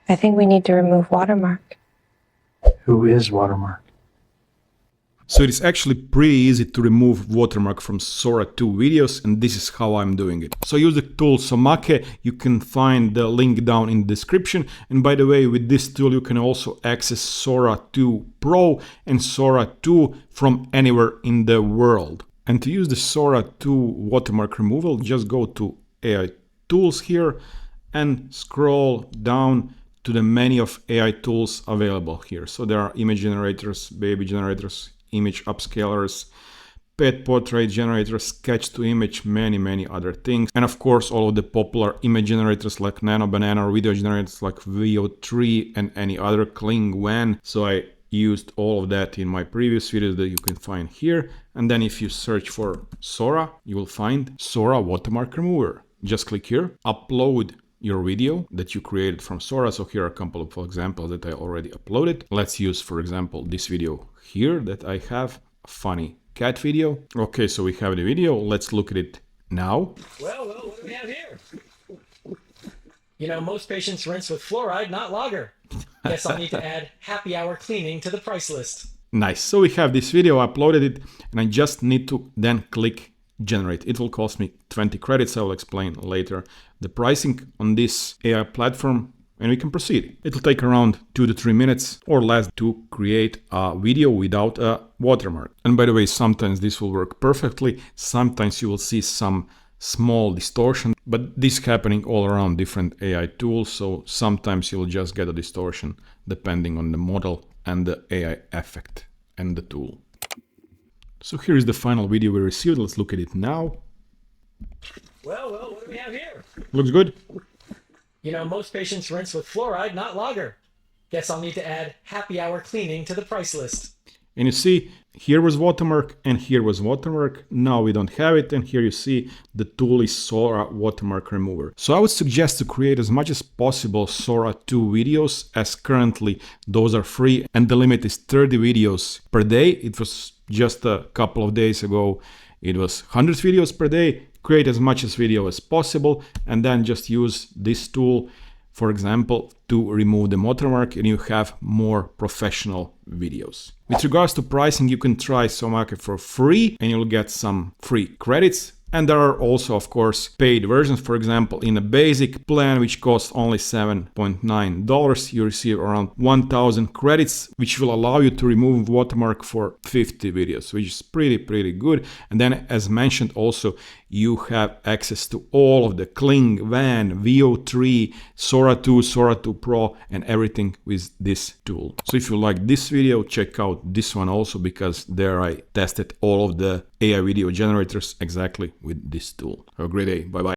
I think we need to remove Watermark. Who is Watermark? So it is actually pretty easy to remove watermark from Sora 2 videos, and this is how I'm doing it. So use the tool Somake. You can find the link down in the description. And by the way, with this tool you can also access Sora 2 Pro and Sora 2 from anywhere in the world. And to use the Sora 2 watermark removal, just go to AI tools here and scroll down to the menu of AI tools available here. So there are image generators, baby generators, image upscalers, pet portrait generators, sketch to image, many other things. And of course, all of the popular image generators like Nano Banana or video generators like VO3 and any other Kling WAN. So I used all of that in my previous videos that you can find here. And then if you search for Sora, you will find Sora Watermark Remover. Just click here, upload your video that you created from Sora. So here are a couple of examples that I already uploaded. Let's use, for example, this video here that I have, a funny cat video. Okay, so we have the video. Let's look at it now. Well, what do we have here? You know, most patients rinse with fluoride, not lager. Guess I'll need to add happy hour cleaning to the price list. Nice. So we have this video, I uploaded it, and I just need to then click generate. It will cost me 20 credits. I will explain later the pricing on this AI platform, and we can proceed. It will take around 2 to 3 minutes or less to create a video without a watermark. And by the way, sometimes this will work perfectly. Sometimes you will see some small distortion, but this is happening all around different AI tools. So sometimes you'll just get a distortion depending on the model and the AI effect and the tool. So here is the final video we received. Let's look at it now. Well, what do we have here? Looks good. You know, most patients rinse with fluoride, not lager. Guess I'll need to add happy hour cleaning to the price list. And you see, here was watermark and here was watermark. Now we don't have it. And here you see the tool is Sora Watermark Remover. So I would suggest to create as much as possible Sora 2 videos, as currently those are free and the limit is 30 videos per day. It was just a couple of days ago, it was 100 videos per day. Create as much as video as possible and then just use this tool, for example, to remove the watermark, and you have more professional videos. With regards to pricing, you can try Somake for free and you'll get some free credits. And there are also, of course, paid versions. For example, in a basic plan, which costs only $7.9, you receive around 1000 credits, which will allow you to remove watermark for 50 videos, which is pretty good. And then, as mentioned, also, you have access to all of the Kling, WAN, VO3, Sora 2, Sora 2 Pro, and everything with this tool. So if you like this video, check out this one also, because there I tested all of the AI video generators exactly with this tool. Have a great day. Bye-bye.